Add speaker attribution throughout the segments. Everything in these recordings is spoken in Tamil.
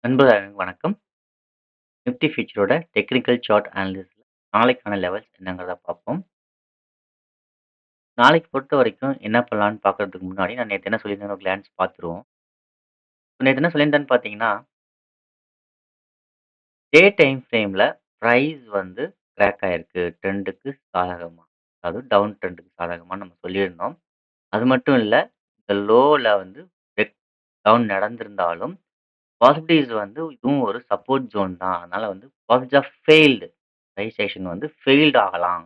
Speaker 1: நண்பர்களுக்கு வணக்கம். நிஃப்டி ஃபியூச்சரோட டெக்னிக்கல் சார்ட் அனாலிசிஸ்ல நாளைக்கான லெவல்ஸ் என்னங்கிறத பார்ப்போம். நாளைக்கு பொறுத்தவரைக்கும் என்ன பண்ணலான்னு பார்க்கறதுக்கு முன்னாடி நான் நேத்து என்ன சொல்லியிருந்தேன்னு ஒரு கிளான்ஸ் பார்த்துருவோம். நேத்து என்ன சொல்லியிருந்தேன்னு பார்த்தீங்கன்னா, டே டைம் ஃப்ரேம்ல பிரைஸ் வந்து கிராக் ஆயிருக்கு. ட்ரெண்டுக்கு சாதகமா. அதாவது டவுன் ட்ரெண்டுக்கு சாதகமான்னு நம்ம சொல்லியிருந்தோம். அது மட்டும் இல்ல, இந்த லோல வந்து பிரேக் டவுன் நடந்திருந்தாலும் பாசிபிலிட்டீஸ் வந்து இதுவும் ஒரு சப்போர்ட் ஜோன் தான். அதனால வந்து possibility of failed price action வந்து ஃபெயில்ட் ஆகலாம்.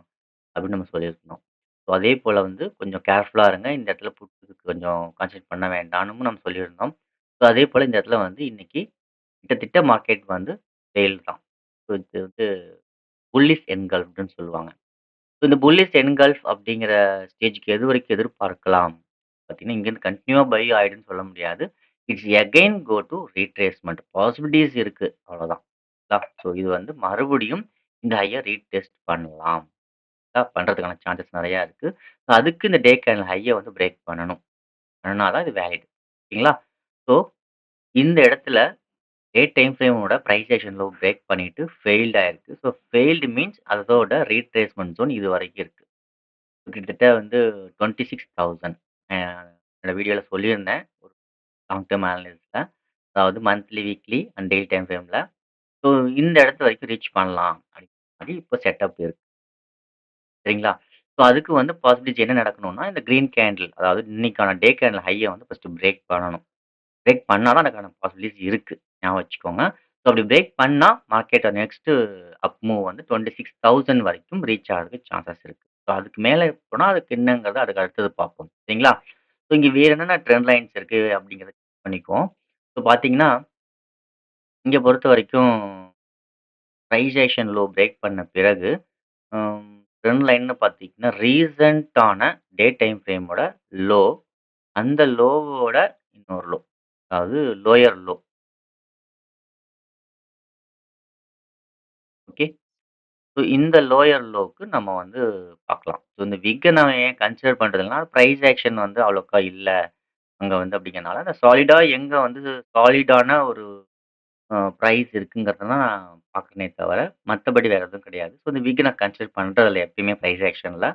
Speaker 1: அப்படின்னு நம்ம சொல்லியிருந்தோம். ஸோ அதே போல வந்து கொஞ்சம் கேர்ஃபுல்லா இருங்க. இந்த இடத்துல புட்க்கு கொஞ்சம் கான்சன்ட்ரேட் பண்ண வேண்டாம்னு நம்ம சொல்லியிருந்தோம். ஸோ அதே போல இந்த இடத்துல வந்து இன்னைக்கு கிட்டத்தட்ட மார்க்கெட் வந்து ஃபெயில் தான். ஸோ இது வந்து புல்லிஷ் என்கல்ஃப்டுன்னு சொல்லுவாங்க. ஸோ இந்த புல்லிஷ் என்கல்ஃப் அப்படிங்கிற ஸ்டேஜ்க்கு எதுவரைக்கும் எதிர்பார்க்கலாம்? பார்த்தீங்கன்னா, இங்கேருந்து கன்டினியூவா பை ஆயிடும்னு சொல்ல முடியாது. It's again go to retracement. Possibilities இருக்கு. அவ்வளோதான். ஸோ இது வந்து மறுபடியும் இந்த ஹைய ரீடெஸ்ட் பண்ணலாம். பண்றதுக்கான சான்சஸ் நெறையா இருக்கு. ஸோ அதுக்கு இந்த டே கேண்டில் ஹைய வந்து பிரேக் பண்ணணும். பண்ணுனா தான் இது வேலிட். ஓகேங்களா? ஸோ இந்த இடத்துல டே டைம் ஃப்ரேமோட பிரைஸ் ஆக்ஷன் லோ பிரேக் பண்ணிட்டு ஃபெயில்ட் ஆயிருக்கு. ஸோ ஃபெயில்டு மீன்ஸ் அதோட ரீட்ரேஸ்மென்ட் ஜோன் இதுவரைக்கும் இருக்கு. கிட்டத்தட்ட வந்து 26,000 அ என்னோட வீடியோல சொல்லியிருந்தேன். ஒரு லாங் டெர்ம் அனாலிசிஸ்ல. அதாவது monthly, weekly and daily time ஃப்ரேம்ல. ஸோ இந்த இடத்து வரைக்கும் ரீச் பண்ணலாம். அப்படிங்கிற மாரி இப்போ செட்டப் இருக்கு. சரிங்களா? ஸோ அதுக்கு வந்து பாசிபிலிட்டி என்ன நடக்கணும்னா, இந்த கிரீன் கேண்டில் அதாவது இன்னைக்கான டே கேண்டில் ஹைய வந்து ஃபர்ஸ்ட்டு பிரேக் பண்ணணும். பிரேக் பண்ணா தான் அதுக்கான பாசிபிலிட்டிஸ் இருக்கு. ஞாபகம் வச்சுக்கோங்க. ஸோ அப்படி பிரேக் பண்ணா மார்க்கெட் நெக்ஸ்ட்டு அப் மூவ் வந்து 26,000 வரைக்கும் ரீச் ஆகுறதுக்கு சான்சஸ் இருக்கு. ஸோ அதுக்கு மேல போனா அதுக்கு என்னங்கிறத அதுக்கு அடுத்தது பார்ப்போம். சரிங்களா? ஸோ இங்க வேற என்னென்ன ட்ரெண்ட் லைன்ஸ் இருக்கு அப்படிங்கிறத செக் பண்ணிக்குவோம். ஸோ பார்த்தீங்கன்னா, இங்க பொறுத்தவரைக்கும் பிரைஸ் ஆக்ஷன் லோ பிரேக் பண்ண பிறகு ம். ட்ரெண்ட் லைன்னு பார்த்தீங்கன்னா, ரீசென்ட்டான டே டைம் ஃப்ரேமோட லோ, அந்த லோவோட இன்னொரு லோ. அதாவது லோயர் லோ. ஓகே. ஸோ இந்த லோயர் லோக்கு நம்ம வந்து பார்க்கலாம். ஸோ இந்த விக்க நான் ஏன் கன்சிடர் பண்றதுன்னா, பிரைஸ் ஆக்ஷன் வந்து அவ்வளோக்கா இல்ல. அங்க வந்து அப்படிங்கிறனால, அந்த சாலிடா எங்க வந்து சாலிடான ஒரு பிரைஸ் இருக்குங்கிறத தான் நான் பார்க்குறேனே தவிர, மத்தபடி வேற எதுவும் கிடையாது. ஸோ இந்த விக்க நான் கன்சிடர் பண்றதில்ல எப்பயுமே பிரைஸ் ஆக்ஷன்ல.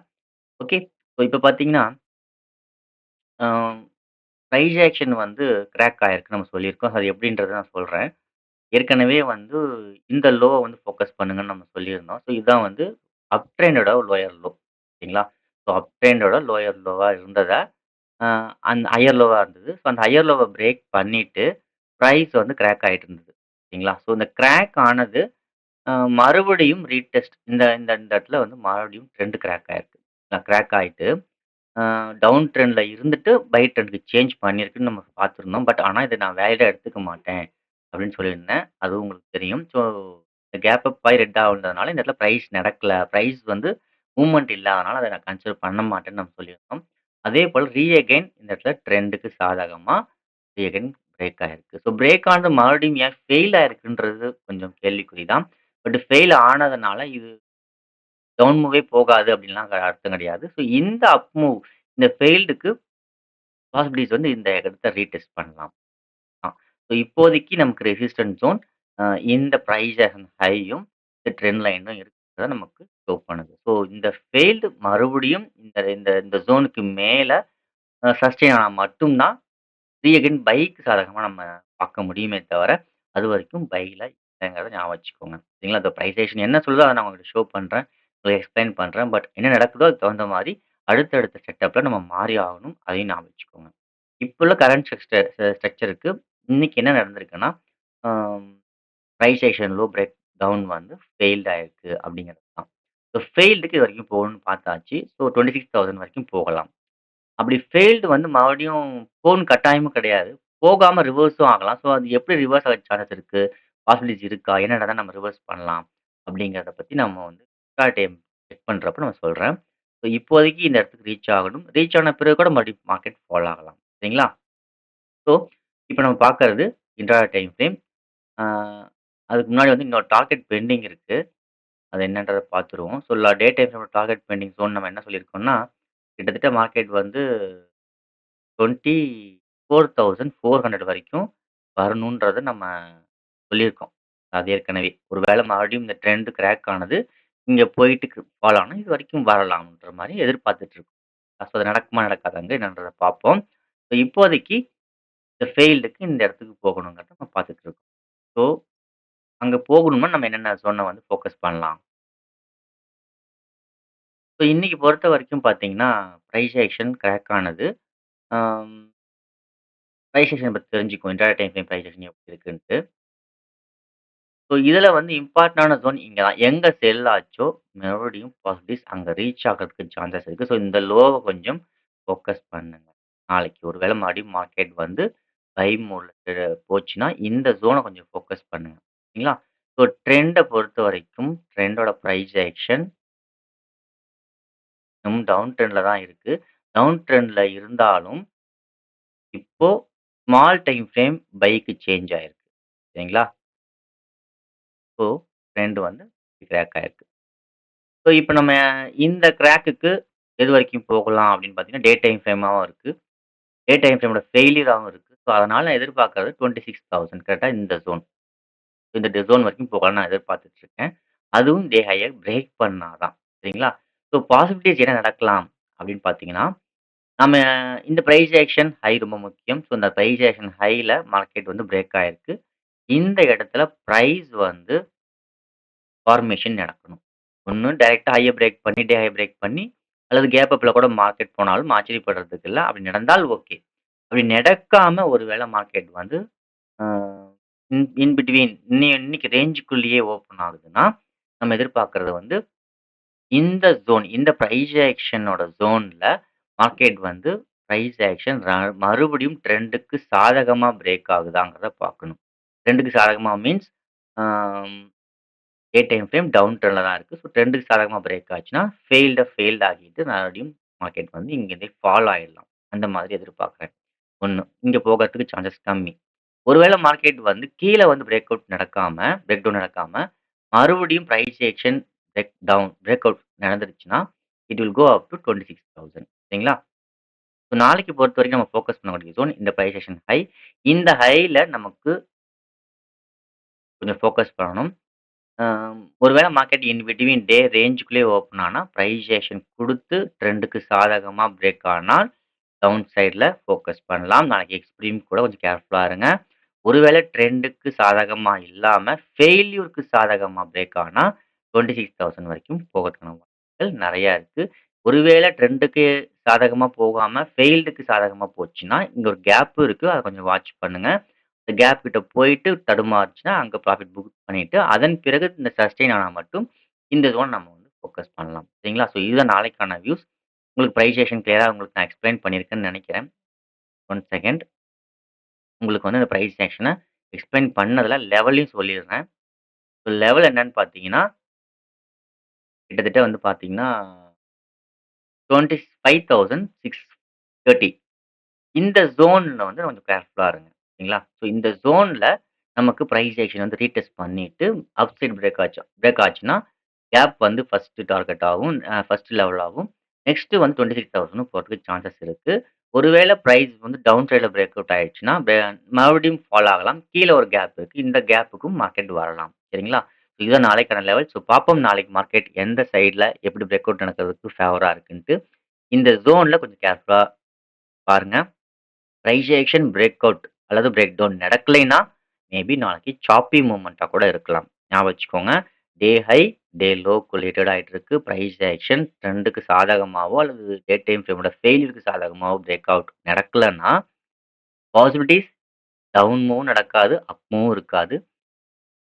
Speaker 1: ஓகே. ஸோ இப்ப பார்த்தீங்கன்னா, அ பிரைஸ் ஆக்ஷன் வந்து கிராக் ஆயிருக்குன்னு நம்ம சொல்லியிருக்கோம். அது எப்படின்றத நான் சொல்றேன். ஏற்கனவே வந்து இந்த லோவ வந்து ஃபோக்கஸ் பண்ணுங்கன்னு நம்ம சொல்லியிருந்தோம். ஸோ இதான் வந்து அப் ட்ரெண்டோட லோயர் லோ. சரிங்களா? ஸோ அப் ட்ரெண்டோட லோயர் லோவா இருந்தத, அ அந்த ஹையர் லோவா இருந்தது. ஸோ அந்த ஹையர் லோவ பிரேக் பண்ணிட்டு, பிரைஸ் வந்து கிராக் ஆயிட்டு இருந்தது. சரிங்களா? ஸோ இந்த கிராக் ஆனது மறுபடியும் ரீடெஸ்ட் இந்த இந்த இந்த இடத்துல வந்து மறுபடியும் ட்ரெண்ட் கிராக் ஆயிருக்கு. கிராக் ஆயிட்டு அ டவுன் ட்ரெண்ட்ல இருந்துட்டு பை ட்ரெண்ட்க்கு சேஞ்ச் பண்ணியிருக்குன்னு நம்ம பார்த்துருந்தோம். பட் ஆனா இத நான் வேலிடா எடுத்துக்க மாட்டேன் அப்படின்னு சொல்லியிருந்தேன். அதுவும் உங்களுக்கு தெரியும். ஸோ இந்த கேப் அப் ஆயி ரெட் ஆகுனதுனால இந்த இடத்துல பிரைஸ் நடக்கல. பிரைஸ் வந்து மூவ்மெண்ட் இல்ல. அதனால அத நான் கன்சிடர் பண்ண மாட்டேன்னு நம்ம சொல்லியிருந்தோம். அதேபோல அகைன் இந்த இடத்துல ட்ரெண்டுக்கு சாதகமா அகைன் பிரேக் ஆயிருக்கு. ஸோ பிரேக் ஆனது மறுபடியும் ஏன் ஃபெயில் ஆயிருக்குன்றது கொஞ்சம் கேள்விக்குறி தான். பட் ஃபெயில் ஆனதுனால இது டவுன் மூவே போகாது அப்படின்லாம் அர்த்தம் கிடையாது. ஸோ இந்த அப் மூவ் இந்த ஃபெயில்டுக்கு பாசிபிலிட்டீஸ் வந்து இந்த இடத்த ரீடெஸ்ட் பண்ணலாம். ஆ. ஸோ இப்போதைக்கு நமக்கு ரெசிஸ்டன்ஸ் ஜோன் அ இந்த பிரைஸ் ஹையும், இந்த ட்ரெண்ட் லைனும் இருக்கிறத நமக்கு ஷோ பண்ணுது. ஸோ இந்த ஃபெயில்டு மறுபடியும் இந்த இந்த இந்த ஜோனுக்கு மேல சஸ்டெயின் ஆனா மட்டும் தான் அகைன் பைக்கு சாதகமா நம்ம பார்க்க முடியுமே தவிர, அதுவரைக்கும் பைல இல்லங்கிறத ஞாபகம் வச்சுக்கோங்க. சரிங்களா? இந்த பிரைசேஷன் என்ன சொல்லுதோ அத நான் உங்களுக்கு ஷோ பண்றேன். உங்களுக்கு எக்ஸ்பிளைன் பண்றேன். பட் என்ன நடக்குதோ அதுக்கு தகுந்த மாரி அடுத்தடுத்த செட்டப்ல நம்ம மாறி ஆகணும். அதையும் ஞாபகம் வச்சுக்கோங்க. இப்ப உள்ள கரண்ட் ஸ்ட்ரக்சருக்கு இன்னைக்கு என்ன நடந்திருக்குன்னா, ஆம் price action low break down வந்து ஃபெயில்ட் ஆயிருக்கு அப்படிங்கிறது தான். ஸோ ஃபெயில்டுக்கு இதுவரைக்கும் போகணும்னு பார்த்தாச்சு. ஸோ 26,000 வரைக்கும் போகலாம். அப்படி ஃபெயில்டு வந்து மறுபடியும் போகணும் கட்டாயமும் கிடையாது. போகாம ரிவர்ஸும் ஆகலாம். ஸோ அது எப்படி ரிவர்ஸ் ஆக சான்சஸ் இருக்கு? பாசிபிலிட்டீஸ் இருக்கா? என்ன நடந்தா நம்ம ரிவர்ஸ் பண்ணலாம்? அப்படிங்கிறத பத்தி நம்ம வந்து டைம் செக் பண்றப்ப நான் சொல்றேன். ஸோ இப்போதைக்கு இந்த இடத்துக்கு ரீச் ஆகணும். ரீச் ஆன பிறகு கூட மறுபடியும் மார்க்கெட் ஃபால் ஆகலாம். சரிங்களா? ஸோ இப்ப நம்ம பார்க்கறது இன்ட்ராடே டைம் ஃப்ரேம். ஆ அதுக்கு முன்னாடி வந்து இன்னொரு டார்கெட் பெண்டிங் இருக்கு. அது என்னன்றத பார்த்துருவோம். ஸோ டே டைம் ஃப்ரேமோட டார்கெட் பெண்டிங் ஜோன் நம்ம என்ன சொல்லியிருக்கோம்னா, கிட்டத்தட்ட மார்க்கெட் வந்து 24,400 வரைக்கும் வரணுன்றத நம்ம சொல்லியிருக்கோம். அது ஏற்கனவே. ஒரு வேள மறுபடியும் இந்த ட்ரெண்ட் கிராக் ஆனது, இங்க போயிட்டு ஃபால் ஆனா இதுவரைக்கும் வரலாம்ன்ற மாரி எதிர்பார்த்துட்டு இருக்கோம். ஸோ அது நடக்குமா, நடக்காதாங்க என்னன்றத பார்ப்போம். ஸோ இப்போதைக்கு இந்த ஃபெயில்டுக்கு இந்த இடத்துக்கு போகணுங்கிறத நம்ம பார்த்துட்டு இருக்கோம். ஸோ அங்க போகணும்னா நம்ம என்னென்ன ஜோன வந்து ஃபோக்கஸ் பண்ணலாம். ஸோ இன்னைக்கு பொறுத்தவரைக்கும் பார்த்தீங்கன்னா, பிரைஸ் ஆக்ஷன் கிராக் ஆனது. ஆம் பிரைஸ் ஆக்ஷன் பத்தி தெரிஞ்சுக்குவோம். Intraday time frame price action எப்படி இருக்குன்ட்டு. ஸோ இதில வந்து இம்பார்ட்டன்டான ஜோன் இங்க தான். எங்க செல் ஆச்சோ, மறுபடியும் பாசிட்டிவ்ஸ் அங்க ரீச் ஆகுறதுக்கு சான்சஸ் இருக்கு. ஸோ இந்த லோவ கொஞ்சம் ஃபோக்கஸ் பண்ணுங்க. நாளைக்கு ஒரு வேள மறுபடியும் மார்க்கெட் வந்து பை மோட்ல போச்சுன்னா, இந்த ஜோன கொஞ்சம் ஃபோக்கஸ் பண்ணுங்க. சரிங்களா? ஸோ ட்ரெண்ட பொறுத்தவரைக்கும், ட்ரெண்டோட பிரைஸ் ஆக்ஷன் இன்னும் டவுன் ட்ரெண்ட்ல தான் இருக்கு. டவுன் ட்ரெண்ட்ல இருந்தாலும், இப்போ small time frame bike change ஆயிருக்கு. சரிங்களா? ஸோ ட்ரெண்ட் வந்து கிராக் ஆயிருக்கு. ஸோ இப்ப நம்ம இந்த கிராக்குக்கு எதுவரைக்கும் போகலாம் அப்படின்னு பார்த்தீங்கன்னா, டே டைம் ஃப்ரேமாவும் இருக்கு. டே டைம் ஃப்ரேமோட ஃபெயிலியராவும் இருக்கு. ஸோ அதனால நான் எதிர்பார்க்கிறது 26,000 கரெக்ட்டா இந்த ஜோன். இந்த ஜோன் வரைக்கும் போகலாம்னு நான் எதிர்பார்த்துட்டு இருக்கேன். அதுவும் டே ஹைய பிரேக் பண்ணா தான். சரிங்களா? ஸோ பாசிபிலிட்டீஸ் என்ன நடக்கலாம் அப்படின்னு பார்த்தீங்கன்னா, நம்ம இந்த பிரைஸ் ஆக்ஷன் ஹை ரொம்ப முக்கியம். ஸோ இந்த பிரைஸ் ஆக்ஷன் ஹைல மார்க்கெட் வந்து பிரேக் ஆயிருக்கு. இந்த இடத்துல பிரைஸ் வந்து ஃபார்மேஷன் நடக்கணும். ஒண்ணு டைரக்ட்டா ஹைய பிரேக் பண்ணி, டே ஹைய பிரேக் பண்ணி, அல்லது கேப் அப்ல கூட மார்க்கெட் போனாலும் ஆச்சரியப்படுறதுக்கு இல்ல. அப்படி நடந்தால் ஓகே. அப்படி நடக்காம ஒரு வேள மார்க்கெட் வந்து அ இன் பிட்வீன் இன்னைக்கு ரேஞ்சுக்குள்ளேயே ஓப்பன் ஆகுதுன்னா, நம்ம எதிர்பார்க்கிறது வந்து இந்த ஜோன், இந்த பிரைஸ் ஆக்ஷனோட ஜோன்ல மார்க்கெட் வந்து பிரைஸ் ஆக்ஷன் மறுபடியும் ட்ரெண்டுக்கு சாதகமா பிரேக் ஆகுதாங்கிறத பார்க்கணும். ட்ரெண்டுக்கு சாதகமா மீன்ஸ் ஆ டே டைம் ஃப்ரேம் டவுன் ட்ரெண்ட்ல தான் இருக்கு. ஸோ ட்ரெண்டுக்கு சாதகமா பிரேக் ஆச்சுன்னா, ஃபெயில்ட் ஆகிட்டு மறுபடியும் மார்க்கெட் வந்து இங்கேருந்தே ஃபால் ஆயிடலாம். அந்த மாதிரி எதிர்பார்க்குறேன். 1 இங்க போகறதுக்கு சான்சஸ் கம்மி. ஒருவேள மார்க்கெட் வந்து கீழ வந்து பிரேக் டவுன் நடக்காம, மறுபடியும் பிரைஸ் ஆக்ஷன் பிரேக் அவுட் நடந்துருச்சுன்னா, it will go up to 26,000 சரிங்களா? ஸோ நாளைக்கு பொறுத்தவரைக்கும் நம்ம ஃபோக்கஸ் பண்ணக்கூடிய ஜோன் இந்த பிரைஸ் ஆக்ஷன் ஹை. இந்த ஹைல நமக்கு கொஞ்சம் ஃபோக்கஸ் பண்ணணும். ஒருவேள மார்க்கெட் இன் பிட்வீன் டே ரேஞ்சுக்குள்ளேயே ஓப்பன் ஆனா, பிரைஸ் ஆக்ஷன் குடுத்து ட்ரெண்டுக்கு சாதகமா பிரேக் ஆனால், டவுன் சைட்ல ஃபோக்கஸ் பண்ணலாம். நாளைக்கு எக்ஸ்பீரியும் கூட கொஞ்சம் கேர்ஃபுல்லா இருங்க. ஒருவேள ட்ரெண்டுக்கு சாதகமா இல்லாம, ஃபெயில்யூர்க்கு சாதகமா பிரேக் ஆனா, 26,000 வரைக்கும் போகறதுக்கான வாய்ப்புகள் நெறையா இருக்கு. ஒருவேள ட்ரெண்டுக்கு சாதகமா போகாம, ஃபெயில்டுக்கு சாதகமா போச்சுன்னா, இங்க ஒரு கேப் இருக்கு. அத கொஞ்சம் வாட்ச் பண்ணுங்க. இந்த கேப் கிட்ட போயிட்டு தடுமாறுச்சுன்னா, அங்க ப்ராஃபிட் புக் பண்ணிட்டு, அதன் பிறகு இந்த சஸ்டெயின் ஆனா மட்டும், இந்த ஜோன் நம்ம வந்து ஃபோக்கஸ் பண்ணலாம். சரிங்களா? ஸோ இதுதான் நாளைக்கான வியூஸ். உங்களுக்கு பிரைஸ் ஆக்ஷன் கிளியரா உங்களுக்கு நான் எக்ஸ்ப்ளைன் பண்ணியிருக்கேன்னு நெனைக்கிறேன். 1 செகண்ட். உங்களுக்கு வந்து இந்த பிரைஸ் ஆக்ஷன எக்ஸ்ப்ளைன் பண்ணதுல லெவலையும் சொல்லிடுறேன். ஸோ லெவல் என்னன்னு பார்த்தீங்கன்னா, கிட்டத்தட்ட வந்து பார்த்தீங்கன்னா, 25,630 இந்த ஜோன்ல வந்து கொஞ்சம் கேர்ஃபுல்லா இருங்க. சரிங்களா? ஸோ இந்த ஜோன்ல நமக்கு பிரைஸ் ஆக்ஷன் வந்து ரீடெஸ்ட் பண்ணிட்டு, அப் சைட் பிரேக் ஆச்சுன்னா, கேப் வந்து ஃபர்ஸ்ட் டார்கெட் ஆவும். ஃபர்ஸ்ட் லெவல் ஆவும். நெக்ஸ்ட் வந்து 26,000 போறதுக்கு சான்சஸ் இருக்கு. ஒருவேள பிரைஸ் வந்து டவுன் சைட்ல பிரேக் அவுட் ஆயிடுச்சுன்னா, மறுபடியும் ஃபால் ஆகலாம். கீழ ஒரு கேப் இருக்கு. இந்த கேப்புக்கும் மார்க்கெட் வரலாம். சரிங்களா? இதுதான் நாளைக்கான லெவல். ஸோ பார்ப்போம் நாளைக்கு மார்க்கெட் எந்த சைட்ல எப்படி பிரேக் அவுட் நடக்கிறதுக்கு ஃபேவரா இருக்குன்ட்டு. இந்த ஜோன்ல கொஞ்சம் கேர்ஃபுல்லா பாருங்க. பிரைஸ் ஆக்ஷன் பிரேக் அவுட் அல்லது பிரேக் டவுன் நடக்கலைன்னா, மேபி நாளைக்கு சாப்பி மூவ்மெண்ட்டா கூட இருக்கலாம். ஞாபகம் வச்சுக்கோங்க. டே ஹை, டே லோக்கு ரிலேட்டட் ஆயிட்டு இருக்கு. பிரைஸ் ஆக்ஷன் ட்ரெண்டுக்கு சாதகமாவோ அல்லது டே டைம் ஃப்ரேமோட ஃபெயிலியர்க்கு சாதகமாவோ பிரேக் அவுட் நடக்கலன்னா, பாசிபிலிட்டீஸ் டவுன் மூவும் நடக்காது, அப் மூவும் இருக்காது.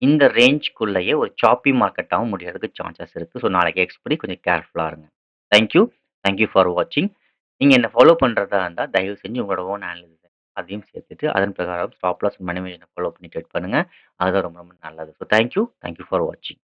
Speaker 1: இந்த ரேஞ்ச்க்குள்ளேயே ஒரு சாப்பி மார்க்கெட்டாவும் முடியறதுக்கு சான்சஸ் இருக்கு. ஸோ நாளைக்கு எக்ஸ்படி கொஞ்சம் கேர்ஃபுல்லா இருங்க. Thank you. Thank you for வாட்சிங். நீங்க என்ன ஃபாலோ பண்றதா இருந்தா, தயவு செஞ்சு உங்களோட ஓன் அனாலிசிஸ் அதையும் சேர்த்துட்டு, அதன் பிரகாரம் ஸ்டாப் லாஸ், மணி மேனேஜ்மென்ட் ஃபாலோ பண்ணி ட்ரேட் பண்ணுங்க. அதுதான் ரொம்ப ரொம்ப நல்லது. So thank you. Thank you for வாட்சிங்.